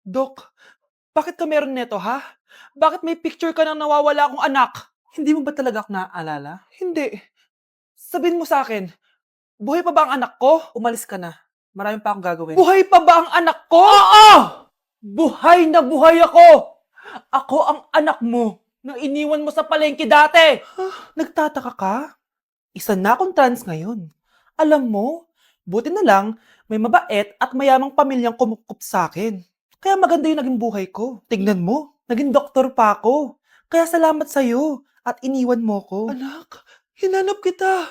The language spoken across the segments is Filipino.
Dok, bakit ka meron neto, ha? Bakit may picture ka ng nawawala akong anak? Hindi mo ba talaga ako naaalala? Hindi. Sabihin mo sa akin, buhay pa ba ang anak ko? Umalis ka na. Marami pa akong gagawin. Buhay pa ba ang anak ko? Oo! Buhay na buhay ako! Ako ang anak mo na iniwan mo sa palengke dati! Nagtataka ka? Isa na akong trans ngayon. Alam mo, buti na lang, may mabait at mayamang pamilyang kumukup sa akin. Kaya maganda yung naging buhay ko. Tignan mo, naging doktor pa ako. Kaya salamat sa'yo at iniwan mo ko. Anak, hinanap kita.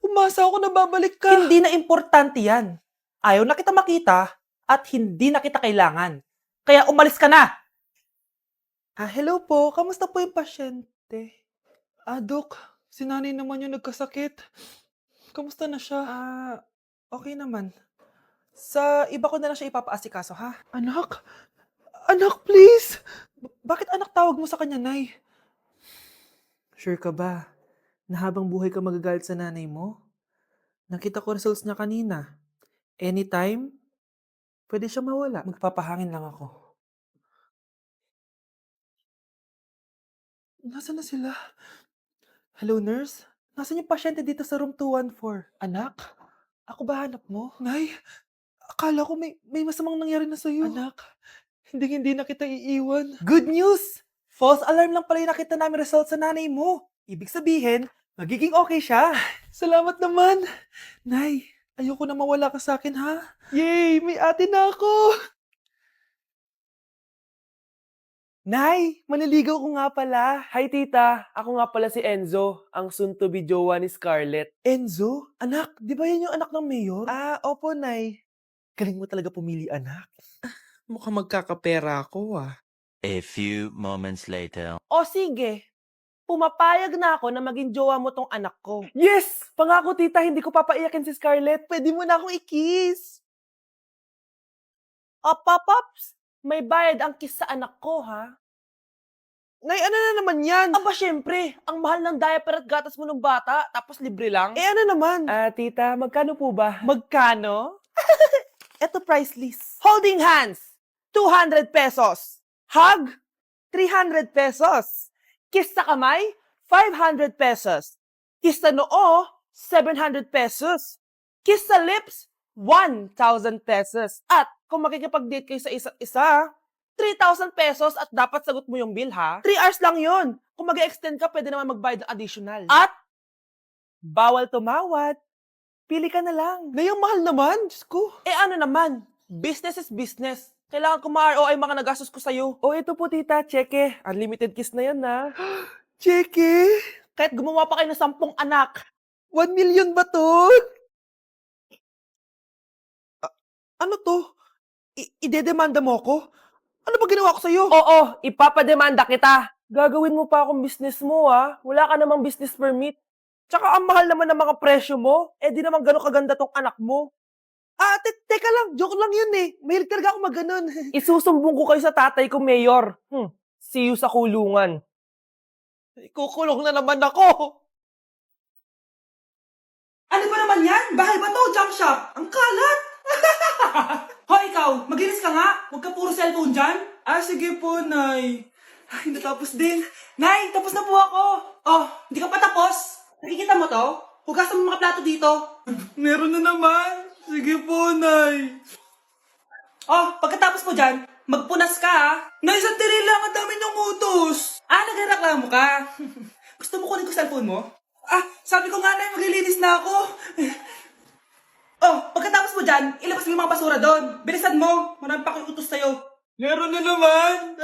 Umasa ako na babalik ka. Hindi na importante yan. Ayaw na kita makita at hindi na kita kailangan. Kaya umalis ka na! Hello po. Kamusta po yung pasyente? Dok, si nanay naman yung nagkasakit. Kamusta na siya? Okay naman. Sa iba ko na lang siya ipapaasikaso, ha? Anak? Anak, please! Bakit anak tawag mo sa kanya, Nay? Sure ka ba na habang buhay ka magagalit sa nanay mo? Nakita ko results niya kanina. Anytime, pwede siya mawala. Magpapahangin lang ako. Nasaan na sila? Hello, nurse? Nasaan yung pasyente dito sa room 214? Anak? Ako ba hanap mo? Nay, akala ko may masamang nangyari na sa'yo. Anak, hindi na kita iiwan. Good news! False alarm lang pala yung nakita namin result sa nanay mo. Ibig sabihin, magiging okay siya. Salamat naman. Nay, ayoko na mawala ka sa akin, ha? Yay! May ate na ako! Nay, maniligaw ko nga pala. Hi tita, ako nga pala si Enzo, ang soon-to-be jowa ni Scarlett. Enzo? Anak, di ba yan yung anak ng mayor? Opo, Nay. Galing mo talaga pumili, anak. Mukhang magkakapera ako, A few moments later. O sige, pumapayag na ako na maging jowa mo tong anak ko. Yes! Pangako tita, hindi ko papaiyakin si Scarlett. Pwede mo na akong i-kiss. Pops, may bayad ang kiss sa anak ko, ha? Nay, ano na naman yan? Aba, syempre, ang mahal ng diaper at gatas mo ng bata, tapos libre lang. Ano naman? Tita, magkano po ba? Magkano? Eto price list. Holding hands, 200 pesos. Hug, 300 pesos. Kiss sa kamay, 500 pesos. Kiss sa noo, 700 pesos. Kiss sa lips, 1,000 pesos. At kung makikipag-date kayo sa isa't isa, 3,000 pesos at dapat sagot mo yung bill, ha? 3 hours lang yun. Kung mag-extend ka, pwede naman magbayad ng additional. At bawal tumawad. Pili ka na lang. Nay, ang mahal naman. Diyos ko. Ano naman? Business is business. Kailangan ko ma-ROI mga nagastos ko sa'yo. Ito po tita, cheque. Unlimited kiss na yan na. Cheke, Kahit gumawa pa kayo ng 10 anak. 1 million ba to? Ano to? Idedemanda mo ako? Ano ba ginawa ko sa'yo? Oo, ipapademanda kita. Gagawin mo pa akong business mo, ha? Wala ka namang business permit. Tsaka ang mahal naman ng mga presyo mo. Di naman gano'ng kaganda tong anak mo. Teka lang. Joke lang yun eh. Mahilig talaga ako maganon. Isusumbong ko kayo sa tatay ko, Mayor. See you sa kulungan. Kukulong na naman ako. Ano ba naman yan? Bahay ba to? Junk shop? Ang kalat! Hoy, ikaw! Maginis ka nga! Huwag ka puro cellphone dyan! Sige po, Nay. Ay, natapos din. Nay, tapos na po ako! Oh, hindi ka pa tapos? Nakikita mo to? Hugasan mo mga plato dito. Meron na naman. Sige po, Nay. Oh, pagkatapos mo dyan, magpunas ka ha. Nay, sandali lang. Ang dami ng utos. Nagreklamo ka. Gusto mo kunin ko cellphone mo? Sabi ko nga, Nay, maglilinis na ako. Oh, pagkatapos mo dyan, ilabas mo yung mga basura doon. Bilisan mo. Marami pa akong utos sa'yo. Meron na naman.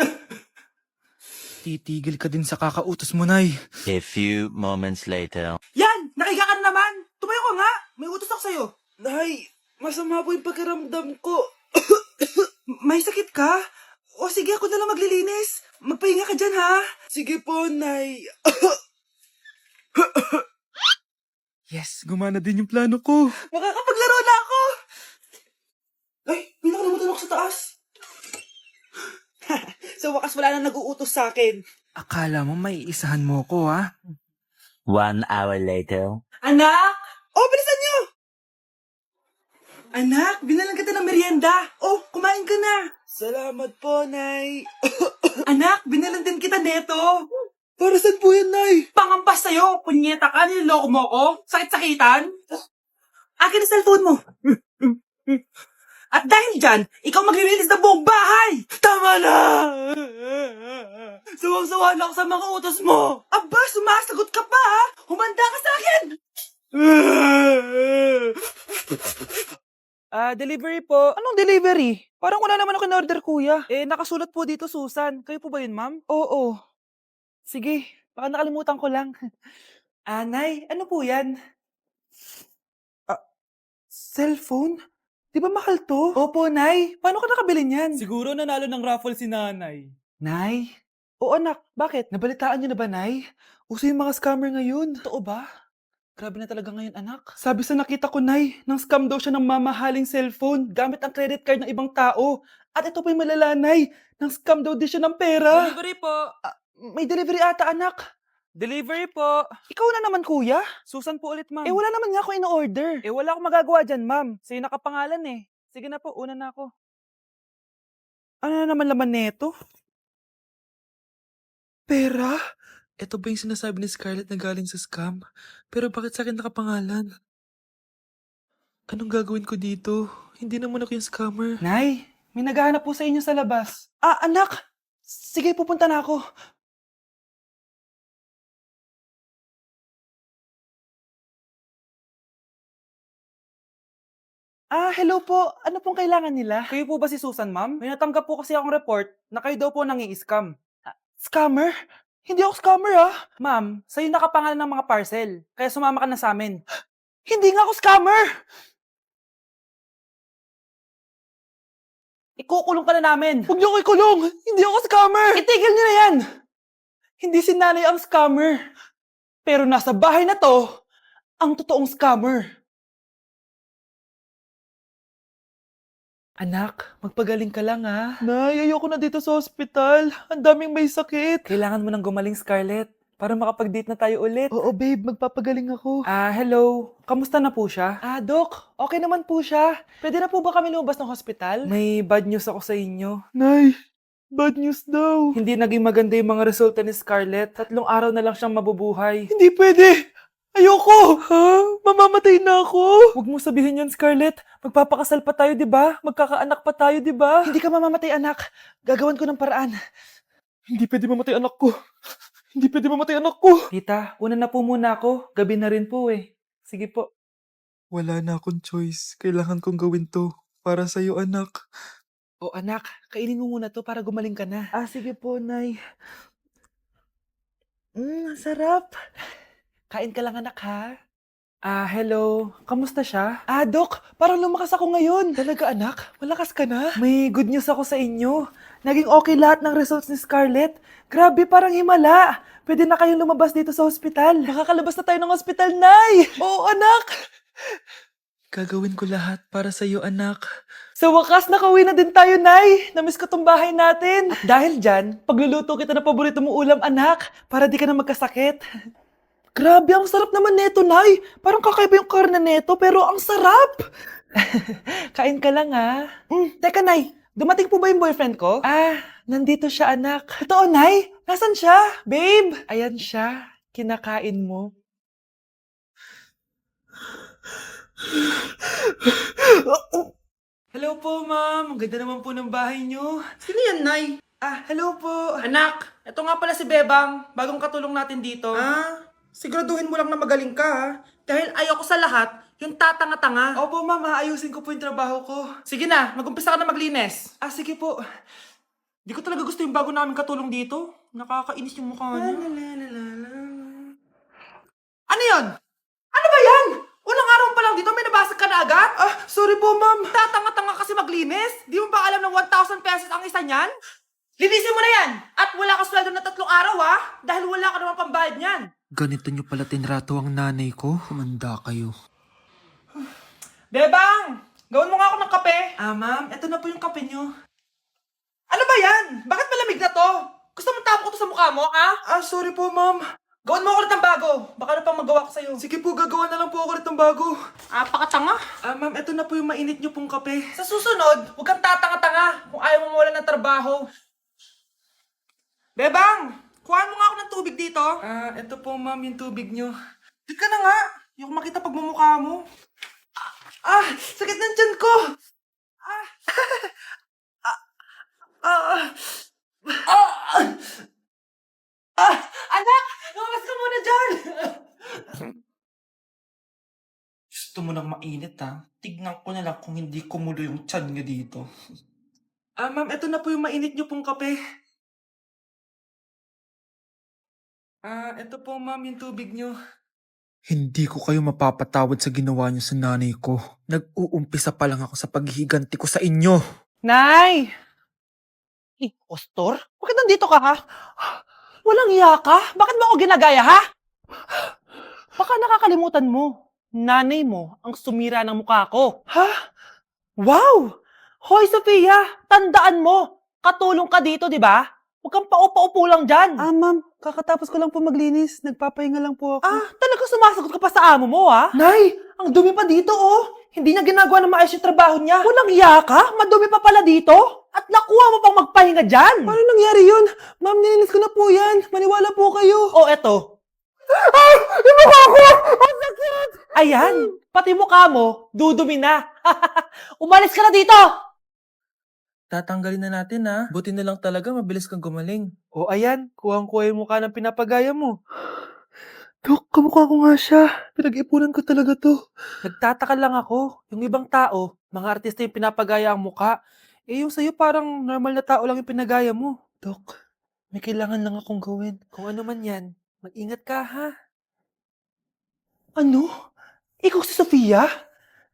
Titigil ka din sa kakautos mo, Nay. A few moments later. Yan! Nakiga ka na naman! Tumayo ka nga! May utos ako sa'yo. Nay, masama po yung pakiramdam ko. May sakit ka? O sige, ako na lang maglilinis. Magpahinga ka dyan, ha? Sige po, Nay. Yes, gumana din yung plano ko. Makakapaglaro na ako! Ay, may nakalimutan ako sa taas. Sa wakas wala na nag-uutos sa akin. Akala mo may isahan mo ko, ha? 1 hour later. Anak! Oh, bilisan niyo! Anak, binalan kita ng merienda. Oh, kumain ka na. Salamat po, Nay. Anak, binalan din kita neto. Para saan po yan, Nay? Pangampas sa'yo, punyeta ka, niloloko mo ko, sakit-sakitan. Akin ang cellphone mo. At dahil dyan, ikaw maglilinis ng buong bahay. Tama na! Sawang-sawa na ako sa mga utos mo. Aba, sumasagot ka pa ha? Humanda ka sa akin. Delivery po. Anong delivery? Parang wala naman ako in-order, kuya. Nakasulat po dito, Susan. Kayo po ba yun, ma'am? Oo. Sige, baka nakalimutan ko lang. Nay, ano po yan? Cellphone? Di ba mahal to? Opo, Nay. Paano ka nakabili niyan? Siguro nanalo ng raffle si nanay. Nay? Oo, anak. Bakit? Nabalitaan niyo na ba, Nay? Uso yung mga scammer ngayon. Totoo ba? Grabe na talaga ngayon, anak. Sabi sa nakita ko, Nay, nang scam daw siya ng mamahaling cellphone gamit ang credit card ng ibang tao. At ito pa yung malala, Nay. Nang scam daw din siya ng pera. Delivery po. May delivery ata, anak. Delivery po. Ikaw na naman, kuya. Susan po ulit, ma'am. Wala naman nga ako in-order. Wala akong magagawa dyan, ma'am. Sa'yo nakapangalan eh. Sige na po, una na ako. Ano na naman laman neto? Pera? Ito ba yung sinasabi ni Scarlett na galing sa scam? Pero bakit sa akin nakapangalan? Anong gagawin ko dito? Hindi naman ako yung scammer. Nay, may naghahanap po sa inyo sa labas. Anak! Sige, pupunta na ako. Hello po. Ano pong kailangan nila? Kayo po ba si Susan, ma'am? May natanggap po kasi akong report na kayo daw po nangi-scam. Scammer? Hindi ako scammer, Ma'am, sa'yo nakapangalan ng mga parcel. Kaya sumama ka na sa amin. Hindi nga ako scammer! Ikukulong ka na namin. Huwag niyo ako ikulong! Hindi ako scammer! Itigil niyo na yan! Hindi si nanay ang scammer. Pero nasa bahay na to, ang totoong scammer. Anak, magpagaling ka lang Nay, ayoko na dito sa ospital. Ang daming may sakit. Kailangan mo nang gumaling, Scarlett, para makapag-date na tayo ulit. Oo, babe, magpapagaling ako. Hello. Kamusta na po siya? Dok, okay naman po siya. Pwede na po ba kami lumabas ng hospital? May bad news ako sa inyo. Nay, bad news daw. Hindi naging maganda yung mga resulta ni Scarlett. 3 araw na lang siyang mabubuhay. Hindi pwede! Ayoko! Mamamatay na ako! Huwag mo sabihin yun, Scarlett. Magpapakasal pa tayo, di ba? Magkakaanak pa tayo, di ba? Hindi ka mamamatay, anak. Gagawan ko ng paraan. Hindi pwede mamatay anak ko. Hindi pwede mamatay anak ko. Tita, una na po muna ako. Gabi na rin po eh. Sige po. Wala na akong choice. Kailangan kong gawin to. Para sa'yo, anak. Anak, kainin mo muna to para gumaling ka na. Sige po, Nay. Sarap. Kain ka lang, anak, Hello. Kamusta siya? Dok, parang lumakas ako ngayon. Talaga, anak? Malakas ka na? May good news ako sa inyo. Naging okay lahat ng results ni Scarlett. Grabe, parang himala. Pwede na kayong lumabas dito sa ospital. Makakalabas na tayo ng ospital, Nay! Oo, anak! Gagawin ko lahat para sa'yo, anak. Sa wakas, nakauwi na din tayo, Nay! Namiss ko tong bahay natin. At dahil dyan, pagluluto kita ng paborito mong ulam, anak, para di ka na magkasakit. Grabe, ang sarap naman neto, Nay! Parang kakaiba yung karne neto, pero ang sarap! Kain ka lang, Teka, Nay, dumating po ba yung boyfriend ko? Nandito siya, anak. Totoo, Nay? Nasaan siya? Babe! Ayan siya. Kinakain mo. Hello po, ma'am. Ang ganda naman po ng bahay niyo. Sino yan, Nay? Hello po. Anak, ito nga pala si Bebang, bagong katulong natin dito. Siguraduhin mo lang na magaling ka ha. Dahil ayoko sa lahat, yung tatanga-tanga. Opo, ma'am. Aayusin ko po yung trabaho ko. Sige na, mag-umpisa ka na maglinis. Sige po. Di ko talaga gusto yung bago namin katulong dito. Nakakainis yung mukha niya. Ano yun? Ano ba yan? Unang araw pa lang dito, may nabasag ka na agad? Sorry po, ma'am. Tatanga-tanga kasi maglinis? Di mo ba alam na 1,000 pesos ang isa niyan? Linisin mo na yan! At wala ka sweldo na 3 araw dahil wala ka naman pambayad niyan. Ganito nyo pala tinrato ang nanay ko? Humanda kayo. Bebang! Gawin mo nga ako ng kape. Ma'am, eto na po yung kape nyo. Ano ba yan? Bakit malamig na to? Gusto mo tapo ko to sa mukha mo, Sorry po, ma'am. Gawan mo ako ulit ng bago. Baka na pang magawa ko sa'yo. Sige po, gagawa na lang po ako ulit ng bago. Pakatanga. Ma'am, eto na po yung mainit niyo pong kape. Sa susunod, huwag kang tatanga-tanga kung ayaw mo mawala ng trabaho. Bebang! Kuhaan mo nga ako ng tubig dito. Eto po ma'am, yung tubig niyo. Di ka na nga. Yung makita pagmumukha mo. Sakit ng tiyan ko. Anak! Lumabas ka muna dyan! Gusto mo nang mainit ha? Tignan ko na lang kung hindi kumulo yung tiyan niya dito. Ma'am, eto na po yung mainit niyo pong kape. Eto po ma'am, yung tubig niyo. Hindi ko kayo mapapatawad sa ginawa niyo sa nanay ko. Nag-uumpisa pa lang ako sa paghihiganti ko sa inyo. Nay! Impostor? Bakit nandito ka, ha? Walang iya ka? Bakit mo ako ginagaya, ha? Baka nakakalimutan mo. Nanay mo ang sumira ng mukha ko. Ha? Wow! Hoy, Sofia! Tandaan mo! Katulong ka dito, di ba? Huwag kang paupa-upo lang dyan. Ma'am, kakatapos ko lang po maglinis. Nagpapahinga lang po ako. Talaga sumasagot ka pa sa amo mo, ha? Nay! Ang dumi pa dito, oh! Hindi niya ginagawa ng maayos yung trabaho niya. Walang iya ka? Madumi pa pala dito? At nakuha mo pang magpahinga dyan? Paano nangyari yun? Ma'am, nilinis ko na po yan. Maniwala po kayo. O, eto. Yung mukha ko! Ang sakit! Ayan, pati mukha mo, dudumi na. Umalis ka na dito! Tatanggalin na natin ha. Buti na lang talaga, mabilis kang gumaling. O ayan, kuhang-kuha yung mukha ng pinapagaya mo. Dok, kamukha ko nga siya. Pinag-ipunan ko talaga to. Nagtataka lang ako. Yung ibang tao, mga artista yung pinapagaya ang mukha. Yung sa'yo parang normal na tao lang yung pinagaya mo. Dok, may kailangan lang akong gawin. Kung ano man yan, mag-ingat ka ha. Ano? Ikaw si Sofia?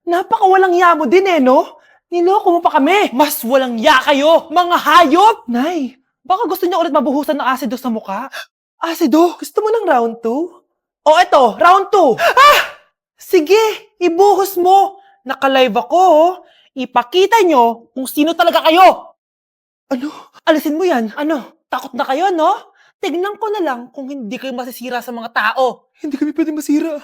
Napakawalang ya mo din no? Niloko mo pa kami! Mas walang ya kayo, mga hayop! Nay, Baka gusto niyo ulit mabuhusan ng asido sa mukha? asido, gusto mo ng round 2? O eto, round 2. Sige, ibuhos mo. Naka-live ako, oh. Ipakita nyo kung sino talaga kayo. Ano? Alisin mo yan. Ano? Takot na kayo, no? Tignan ko na lang kung hindi kayo masisira sa mga tao. Hindi kami pwede masira.